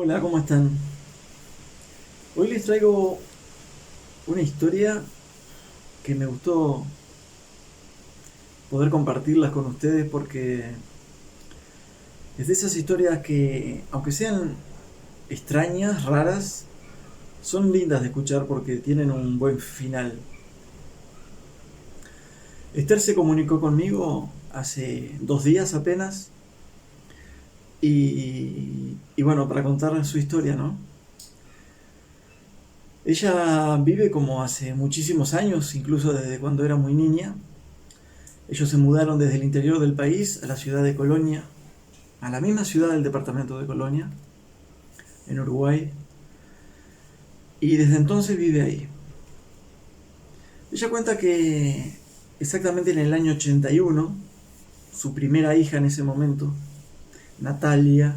Hola, ¿cómo están? Hoy les traigo una historia que me gustó poder compartirlas con ustedes porque es de esas historias que, aunque sean extrañas, raras, son lindas de escuchar porque tienen un buen final. Esther se comunicó conmigo hace 2 días apenas y bueno, para contar su historia, ¿no? Ella vive como hace muchísimos años, incluso desde cuando era muy niña. Ellos se mudaron desde el interior del país a la ciudad de Colonia, a la misma ciudad del departamento de Colonia, en Uruguay, y desde entonces vive ahí. Ella cuenta que exactamente en el año 81, su primera hija en ese momento, Natalia,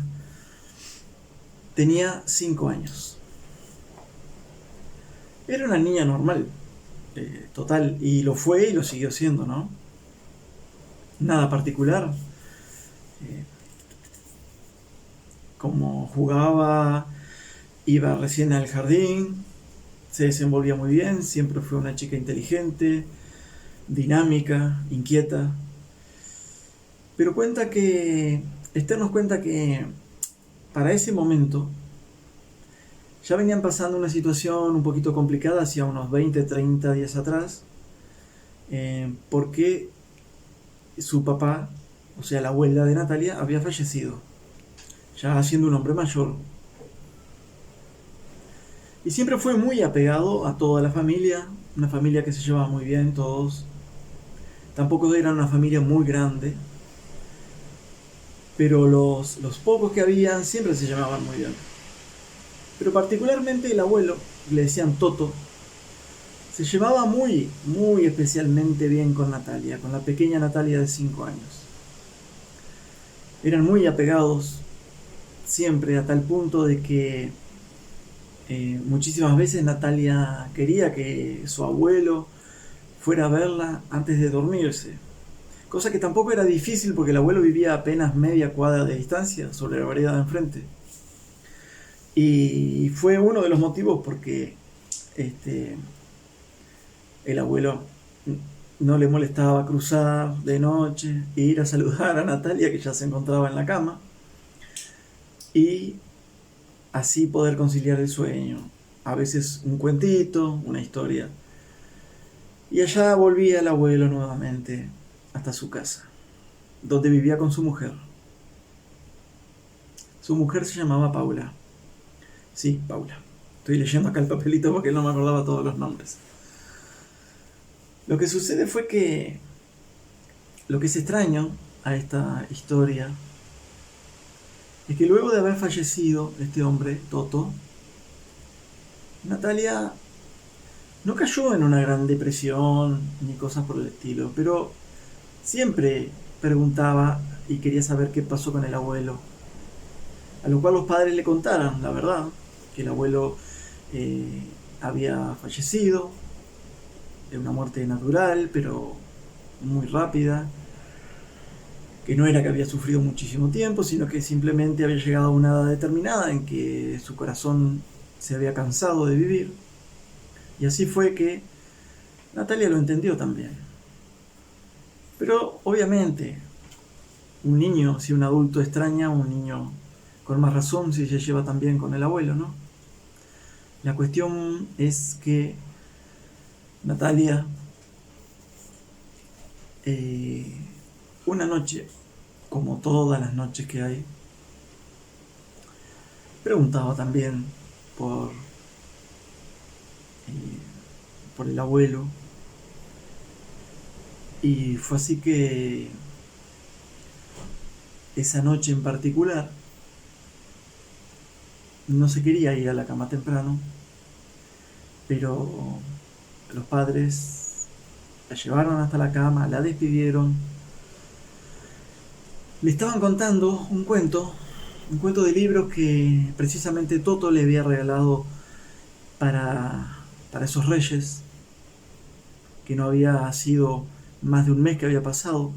tenía 5 años. Era una niña normal, total, y lo fue y lo siguió siendo, ¿no? Nada particular. Como jugaba, iba recién al jardín, se desenvolvía muy bien, siempre fue una chica inteligente, dinámica, inquieta. Pero Esther nos cuenta que para ese momento ya venían pasando una situación un poquito complicada hacia unos 20, 30 días atrás, porque su papá, o sea, la abuela de Natalia, había fallecido, ya siendo un hombre mayor. Y siempre fue muy apegado a toda la familia, una familia que se llevaba muy bien todos. Tampoco era una familia muy grande, pero los pocos que habían siempre se llevaban muy bien. Pero particularmente el abuelo, le decían Toto, se llevaba muy, muy especialmente bien con Natalia, con la pequeña Natalia de 5 años. Eran muy apegados siempre a tal punto de que muchísimas veces Natalia quería que su abuelo fuera a verla antes de dormirse. Cosa que tampoco era difícil porque el abuelo vivía a apenas media cuadra de distancia sobre la vereda de enfrente. Y fue uno de los motivos porque este, el abuelo no le molestaba cruzar de noche e ir a saludar a Natalia, que ya se encontraba en la cama, y así poder conciliar el sueño. A veces un cuentito, una historia. Y allá volvía el abuelo nuevamente hasta su casa, donde vivía con su mujer. Su mujer se llamaba Paula. Sí, Paula. Estoy leyendo acá el papelito porque no me acordaba todos los nombres. Lo que sucede fue que lo que es extraño a esta historia es que luego de haber fallecido este hombre, Toto, Natalia no cayó en una gran depresión ni cosas por el estilo, pero siempre preguntaba y quería saber qué pasó con el abuelo. A lo cual los padres le contaron la verdad, que el abuelo eh, había fallecido de una muerte natural, pero muy rápida, que no era que había sufrido muchísimo tiempo, sino que simplemente había llegado a una edad determinada en que su corazón se había cansado de vivir. Y así fue que Natalia lo entendió también. Pero obviamente, un niño, si un adulto extraña, un niño con más razón si se lleva tan bien con el abuelo, ¿no? La cuestión es que Natalia, eh, una noche, como todas las noches que hay, preguntaba también por, por el abuelo. Y fue así que esa noche en particular no se quería ir a la cama temprano, pero los padres la llevaron hasta la cama, la despidieron, le estaban contando un cuento de libros que precisamente Toto le había regalado para esos reyes, que no había sido más de un mes que había pasado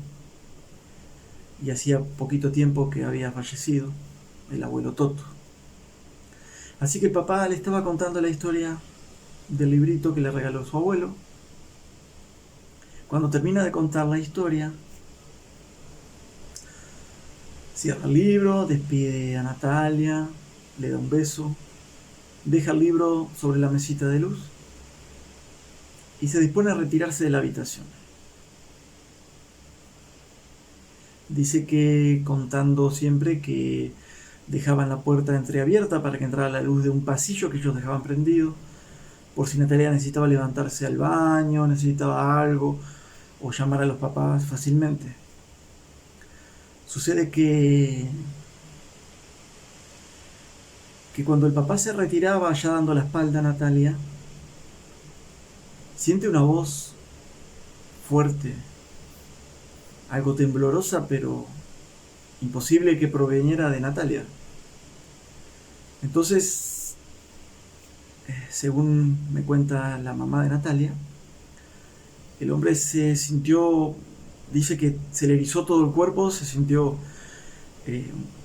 y hacía poquito tiempo que había fallecido el abuelo Toto. Así que el papá le estaba contando la historia del librito que le regaló su abuelo. Cuando termina de contar la historia, cierra el libro, despide a Natalia, le da un beso, deja el libro sobre la mesita de luz y se dispone a retirarse de la habitación. Dice que contando siempre que dejaban la puerta entreabierta para que entrara la luz de un pasillo que ellos dejaban prendido, por si Natalia necesitaba levantarse al baño, necesitaba algo o llamar a los papás fácilmente. Sucede que cuando el papá se retiraba ya dando la espalda a Natalia, siente una voz fuerte, algo temblorosa, pero imposible que proveniera de Natalia. Entonces, según me cuenta la mamá de Natalia, el hombre se sintió, dice que se le erizó todo el cuerpo, se sintió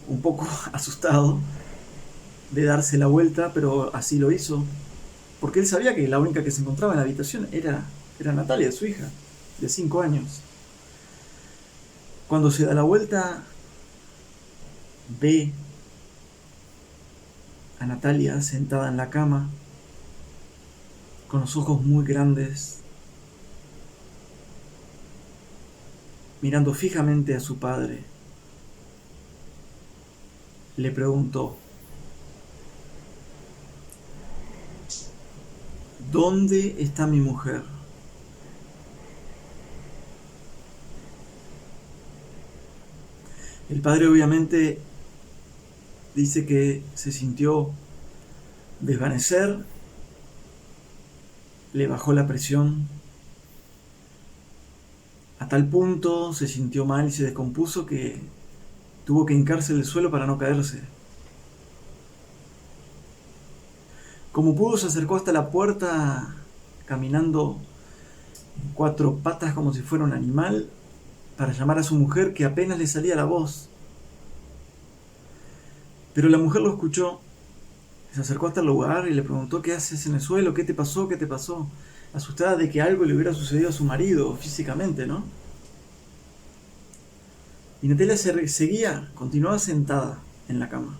un poco asustado de darse la vuelta, pero así lo hizo, porque él sabía que la única que se encontraba en la habitación era Natalia, su hija, de 5 años. Cuando se da la vuelta, ve a Natalia sentada en la cama, con los ojos muy grandes, mirando fijamente a su padre. Le preguntó: ¿dónde está mi mujer? El padre obviamente dice que se sintió desvanecer, le bajó la presión, a tal punto se sintió mal y se descompuso que tuvo que hincarse en el suelo para no caerse. Como pudo, se acercó hasta la puerta caminando en 4 patas como si fuera un animal para llamar a su mujer, que apenas le salía la voz. Pero la mujer lo escuchó, se acercó hasta el lugar y le preguntó: ¿qué haces en el suelo? ¿Qué te pasó? ¿Qué te pasó? Asustada de que algo le hubiera sucedido a su marido físicamente, ¿no? Y Natalia seguía, continuaba sentada en la cama.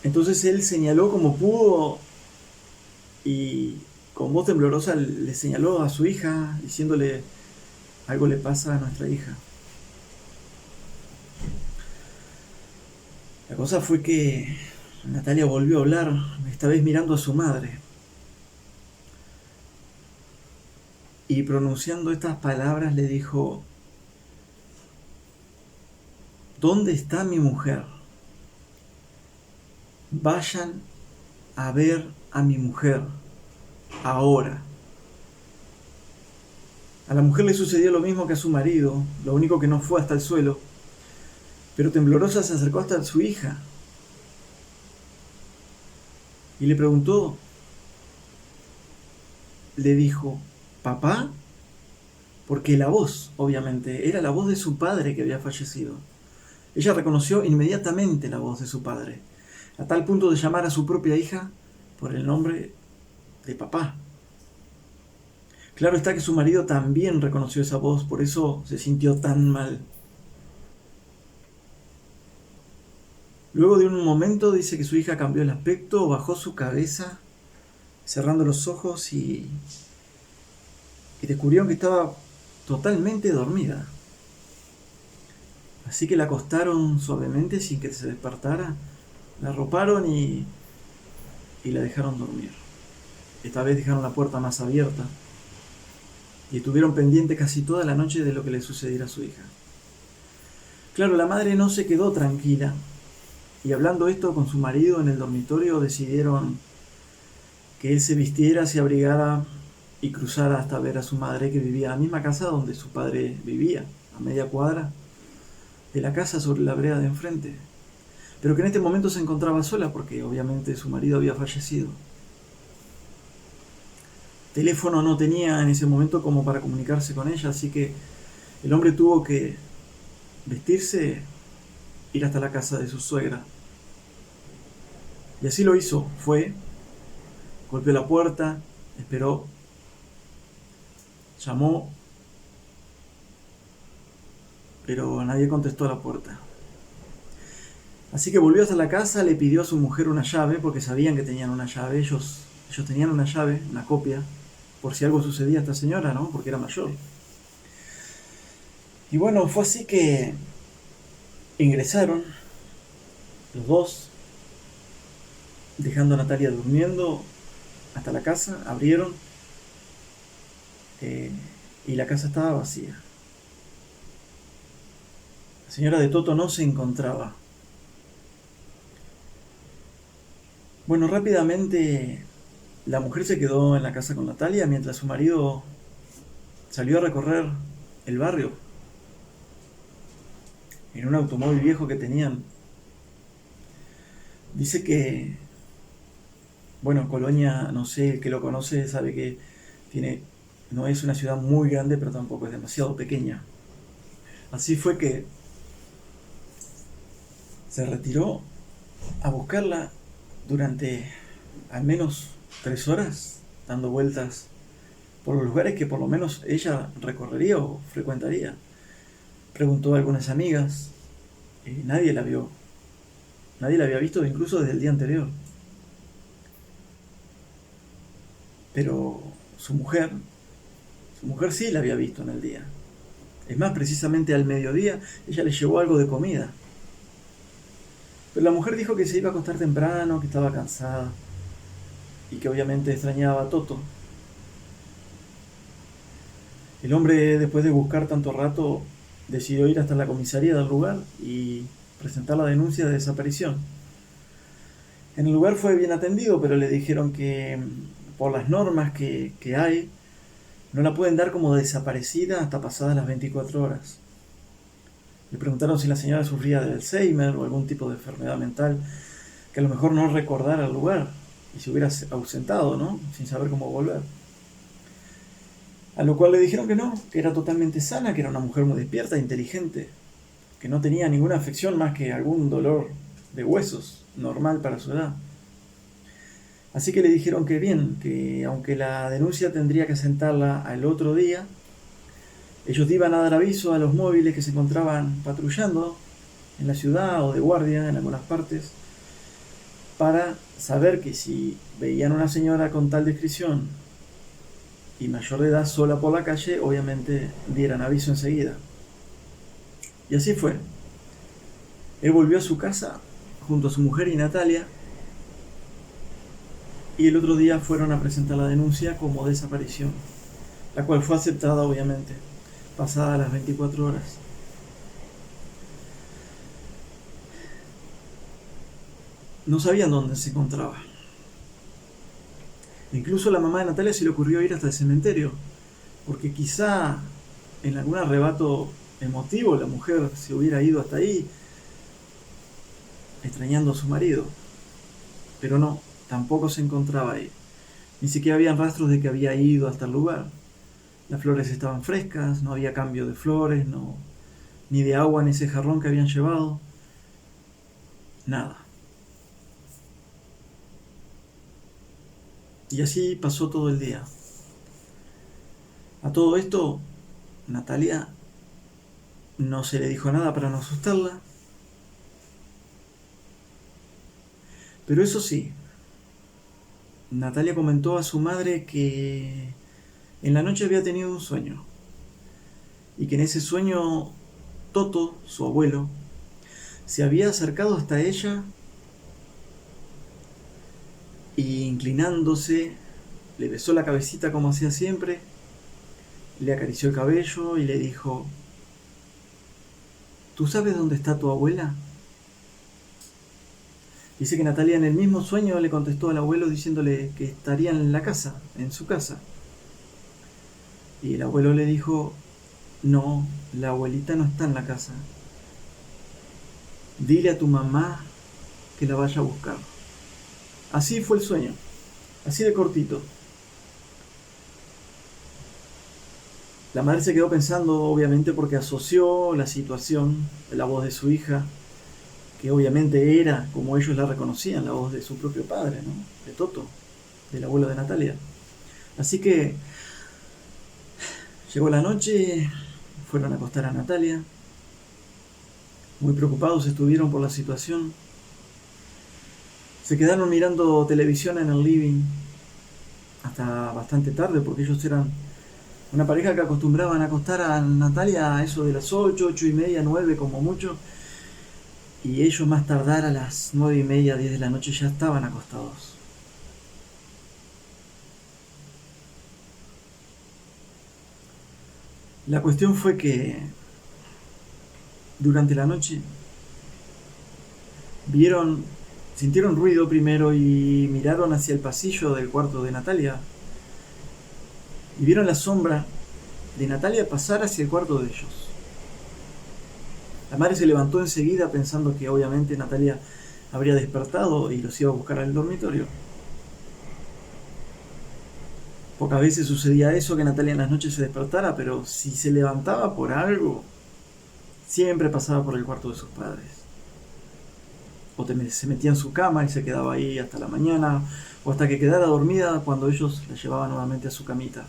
Entonces él señaló como pudo y con voz temblorosa le señaló a su hija, diciéndole: algo le pasa a nuestra hija. La cosa fue que Natalia volvió a hablar, esta vez mirando a su madre, y pronunciando estas palabras le dijo: ¿dónde está mi mujer? Vayan a ver a mi mujer ahora. A la mujer le sucedió lo mismo que a su marido, lo único que no fue hasta el suelo, pero temblorosa se acercó hasta su hija y le preguntó, le dijo: ¿papá? Porque la voz, obviamente, era la voz de su padre que había fallecido. Ella reconoció inmediatamente la voz de su padre, a tal punto de llamar a su propia hija por el nombre de papá. Claro está que su marido también reconoció esa voz, por eso se sintió tan mal. Luego de un momento dice que su hija cambió el aspecto, bajó su cabeza, cerrando los ojos y descubrieron que estaba totalmente dormida. Así que la acostaron suavemente sin que se despertara, la arroparon y la dejaron dormir. Esta vez dejaron la puerta más abierta y estuvieron pendientes casi toda la noche de lo que le sucediera a su hija. Claro, la madre no se quedó tranquila y hablando esto con su marido en el dormitorio decidieron que él se vistiera, se abrigara y cruzara hasta ver a su madre, que vivía en la misma casa donde su padre vivía, a media cuadra de la casa sobre la vereda de enfrente, pero que en este momento se encontraba sola porque obviamente su marido había fallecido. Teléfono no tenía en ese momento como para comunicarse con ella, así que el hombre tuvo que vestirse, ir hasta la casa de su suegra Y así lo hizo. Fue, golpeó la puerta, esperó, llamó, pero nadie contestó a la puerta. Así que volvió hasta la casa, le pidió a su mujer una llave, porque sabían que tenían una llave. Ellos tenían una llave, una copia, por si algo sucedía a esta señora, ¿no? Porque era mayor. Y bueno, fue así que ingresaron los dos, dejando a Natalia durmiendo hasta la casa, abrieron y la casa estaba vacía. La señora de Toto no se encontraba. Bueno, rápidamente la mujer se quedó en la casa con Natalia mientras su marido salió a recorrer el barrio en un automóvil viejo que tenían. Dice que, bueno, Colonia, no sé, el que lo conoce sabe que no es una ciudad muy grande, pero tampoco es demasiado pequeña. Así fue que se retiró a buscarla durante al menos 3 horas, dando vueltas por los lugares que por lo menos ella recorrería o frecuentaría. Preguntó a algunas amigas, nadie la vio. Nadie la había visto incluso desde el día anterior. Pero su mujer sí la había visto en el día. Es más, precisamente al mediodía ella le llevó algo de comida. Pero la mujer dijo que se iba a acostar temprano, que estaba cansada y que obviamente extrañaba a Toto. El hombre, después de buscar tanto rato, decidió ir hasta la comisaría del lugar y presentar la denuncia de desaparición. En el lugar fue bien atendido, pero le dijeron que por las normas que hay, no la pueden dar como desaparecida hasta pasadas las 24 horas. Le preguntaron si la señora sufría de Alzheimer o algún tipo de enfermedad mental que a lo mejor no recordara el lugar y se hubiera ausentado, ¿no? Sin saber cómo volver. A lo cual le dijeron que no, que era totalmente sana, que era una mujer muy despierta, inteligente, que no tenía ninguna afección más que algún dolor de huesos, normal para su edad. Así que le dijeron que bien, que aunque la denuncia tendría que sentarla al otro día, ellos iban a dar aviso a los móviles que se encontraban patrullando en la ciudad o de guardia en algunas partes, para saber que si veían una señora con tal descripción y mayor de edad sola por la calle, obviamente dieran aviso enseguida. Y así fue. Él volvió a su casa junto a su mujer y Natalia, y el otro día fueron a presentar la denuncia como desaparición, la cual fue aceptada obviamente, pasadas las 24 horas. No sabían dónde se encontraba. Incluso a la mamá de Natalia se le ocurrió ir hasta el cementerio, porque quizá en algún arrebato emotivo la mujer se hubiera ido hasta ahí, extrañando a su marido. Pero no, tampoco se encontraba ahí. Ni siquiera habían rastros de que había ido hasta el lugar. Las flores estaban frescas, no había cambio de flores, ni de agua en ese jarrón que habían llevado. Nada. Y así pasó todo el día. A todo esto, Natalia no se le dijo nada para no asustarla. Pero eso sí, Natalia comentó a su madre que en la noche había tenido un sueño. Y que en ese sueño Toto, su abuelo, se había acercado hasta ella y inclinándose, le besó la cabecita como hacía siempre, le acarició el cabello y le dijo: ¿tú sabes dónde está tu abuela? Dice que Natalia en el mismo sueño le contestó al abuelo diciéndole que estaría en la casa, en su casa. Y el abuelo le dijo: no, la abuelita no está en la casa. Dile a tu mamá que la vaya a buscar. Así fue el sueño, así de cortito. La madre se quedó pensando, obviamente, porque asoció la situación, la voz de su hija, que obviamente era, como ellos la reconocían, la voz de su propio padre, ¿no? De Toto, del abuelo de Natalia. Así que llegó la noche, fueron a acostar a Natalia, muy preocupados estuvieron por la situación. Se quedaron mirando televisión en el living hasta bastante tarde porque ellos eran una pareja que acostumbraban a acostar a Natalia a eso de las 8, 8 y media, 9 como mucho, y ellos más tardar a las 9 y media, 10 de la noche ya estaban acostados. La cuestión fue que durante la noche vieron, sintieron ruido primero y miraron hacia el pasillo del cuarto de Natalia y vieron la sombra de Natalia pasar hacia el cuarto de ellos. La madre se levantó enseguida pensando que obviamente Natalia habría despertado y los iba a buscar al dormitorio. Pocas veces sucedía eso, que Natalia en las noches se despertara, pero si se levantaba por algo, siempre pasaba por el cuarto de sus padres. O se metía en su cama y se quedaba ahí hasta la mañana, o hasta que quedara dormida cuando ellos la llevaban nuevamente a su camita.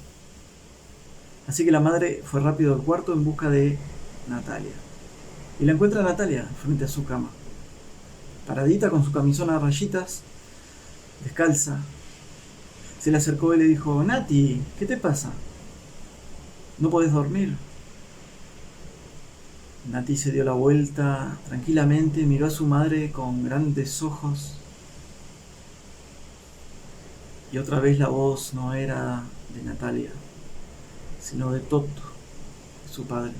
Así que la madre fue rápido al cuarto en busca de Natalia. Y la encuentra a Natalia frente a su cama, paradita con su camisón a rayitas, descalza. Se le acercó y le dijo: Nati, ¿qué te pasa? ¿No podés dormir? Nati se dio la vuelta tranquilamente, miró a su madre con grandes ojos y otra vez la voz no era de Natalia, sino de Toto, su padre.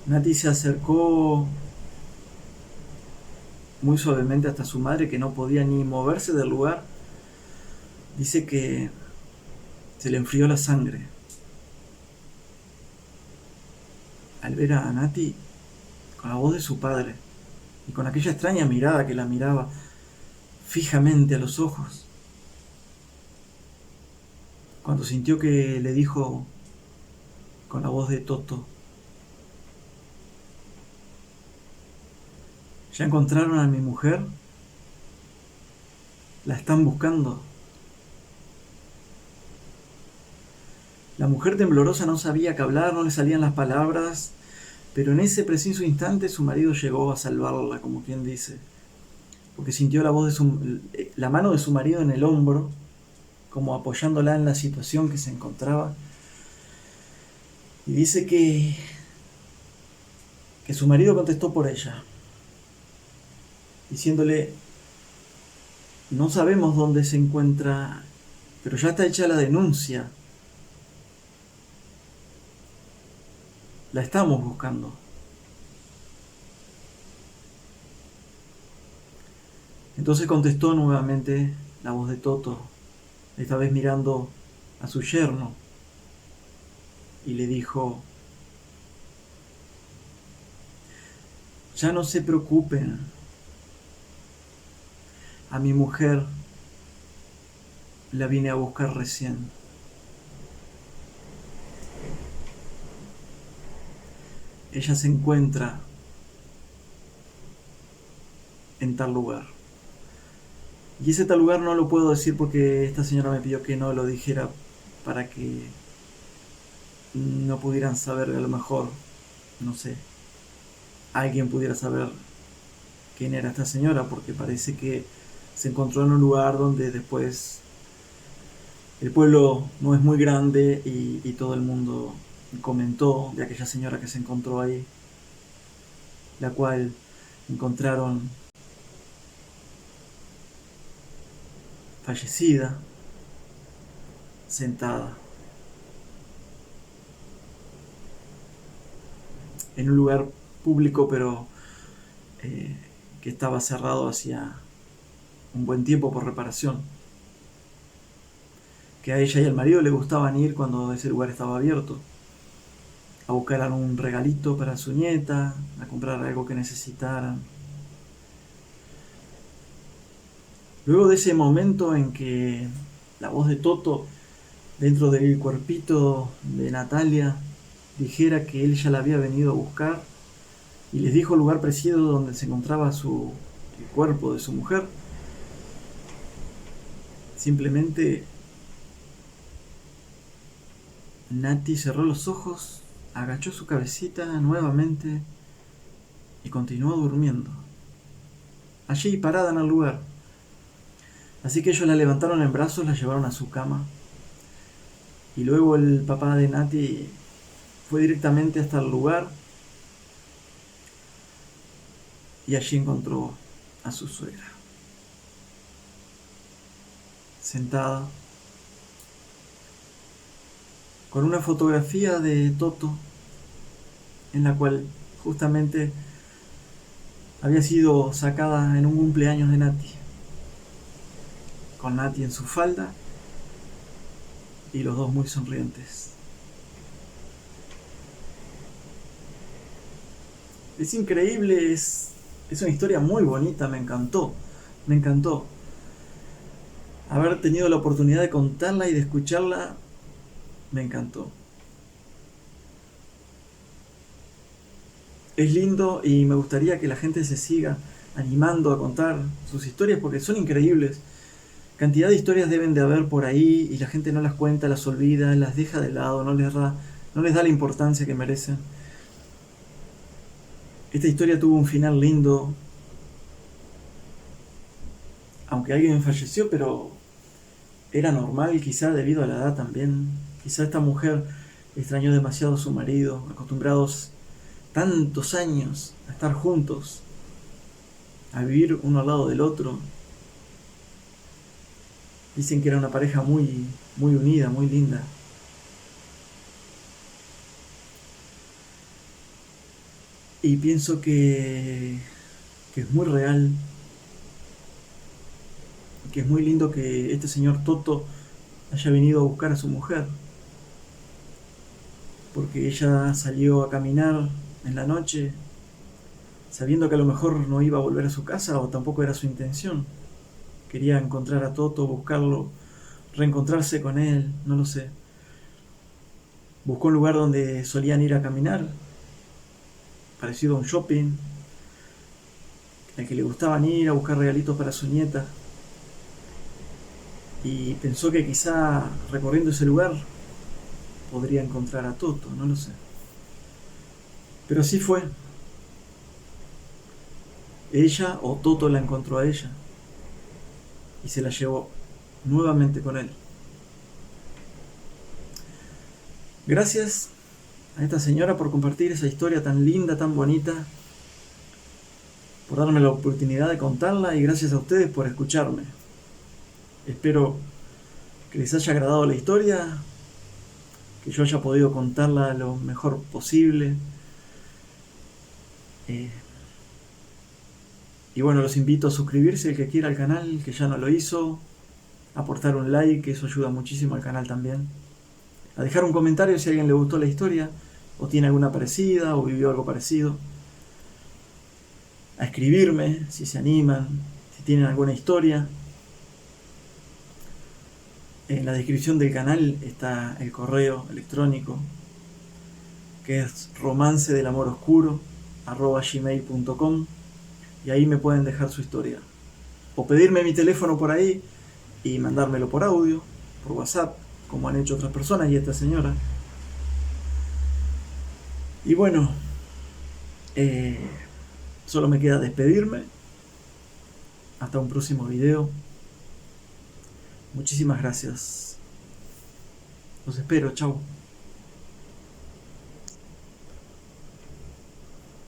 Nati se acercó muy suavemente hasta su madre, que no podía ni moverse del lugar. Dice que se le enfrió la sangre al ver a Nati con la voz de su padre y con aquella extraña mirada que la miraba fijamente a los ojos. Cuando sintió que le dijo con la voz de Toto: ¿ya encontraron a mi mujer? ¿La están buscando? La mujer temblorosa no sabía qué hablar, no le salían las palabras, pero en ese preciso instante su marido llegó a salvarla, como quien dice, porque sintió la mano de su marido en el hombro, como apoyándola en la situación que se encontraba, y dice que su marido contestó por ella, diciéndole: no sabemos dónde se encuentra, pero ya está hecha la denuncia. La estamos buscando. Entonces contestó nuevamente la voz de Toto, esta vez mirando a su yerno, y le dijo: ya no se preocupen, a mi mujer la vine a buscar recién. Ella se encuentra en tal lugar. Y ese tal lugar no lo puedo decir porque esta señora me pidió que no lo dijera para que no pudieran saber, a lo mejor, no sé, alguien pudiera saber quién era esta señora, porque parece que se encontró en un lugar donde después el pueblo no es muy grande y todo el mundo comentó de aquella señora que se encontró ahí, la cual encontraron fallecida, sentada en un lugar público, pero que estaba cerrado hacía un buen tiempo por reparación, que a ella y al marido le gustaban ir cuando ese lugar estaba abierto, a buscar algún regalito para su nieta, a comprar algo que necesitaran. Luego de ese momento en que la voz de Toto dentro del cuerpito de Natalia dijera que él ya la había venido a buscar y les dijo el lugar preciso donde se encontraba el cuerpo de su mujer, simplemente Nati cerró los ojos, agachó su cabecita nuevamente y continuó durmiendo, allí parada en el lugar. Así que ellos la levantaron en brazos, la llevaron a su cama y luego el papá de Nati fue directamente hasta el lugar y allí encontró a su suegra, sentada, con una fotografía de Toto, en la cual justamente había sido sacada en un cumpleaños de Nati, con Nati en su falda y los dos muy sonrientes. Es increíble, es una historia muy bonita, me encantó. Haber tenido la oportunidad de contarla y de escucharla, me encantó. Es lindo y me gustaría que la gente se siga animando a contar sus historias porque son increíbles. Cantidad de historias deben de haber por ahí y la gente no las cuenta, las olvida, las deja de lado, no les da la importancia que merecen. Esta historia tuvo un final lindo, aunque alguien falleció, pero era normal, quizá debido a la edad también. Quizá esta mujer extrañó demasiado a su marido, acostumbrados tantos años a estar juntos, a vivir uno al lado del otro. Dicen que era una pareja muy, muy unida, muy linda. Y pienso que es muy real, que es muy lindo que este señor Toto haya venido a buscar a su mujer, porque ella salió a caminar en la noche sabiendo que a lo mejor no iba a volver a su casa o tampoco era su intención. Quería encontrar a Toto, buscarlo, reencontrarse con él, no lo sé. Buscó un lugar donde solían ir a caminar, parecido a un shopping, al que le gustaban ir a buscar regalitos para su nieta. Y pensó que quizá recorriendo ese lugar podría encontrar a Toto, no lo sé. Pero así fue. Ella o Toto la encontró a ella y se la llevó nuevamente con él. Gracias a esta señora por compartir esa historia tan linda, tan bonita, por darme la oportunidad de contarla y gracias a ustedes por escucharme. Espero que les haya agradado la historia, que yo haya podido contarla lo mejor posible. Y bueno, los invito a suscribirse el que quiera al canal, que ya no lo hizo, a aportar un like, que eso ayuda muchísimo al canal también, a dejar un comentario si a alguien le gustó la historia, o tiene alguna parecida, o vivió algo parecido, a escribirme si se animan, si tienen alguna historia. En la descripción del canal está el correo electrónico, que es romancedelamoroscuro@gmail.com, y ahí me pueden dejar su historia. O pedirme mi teléfono por ahí y mandármelo por audio, por WhatsApp, como han hecho otras personas y esta señora. Y bueno, solo me queda despedirme. Hasta un próximo video. Muchísimas gracias. Los espero, chao.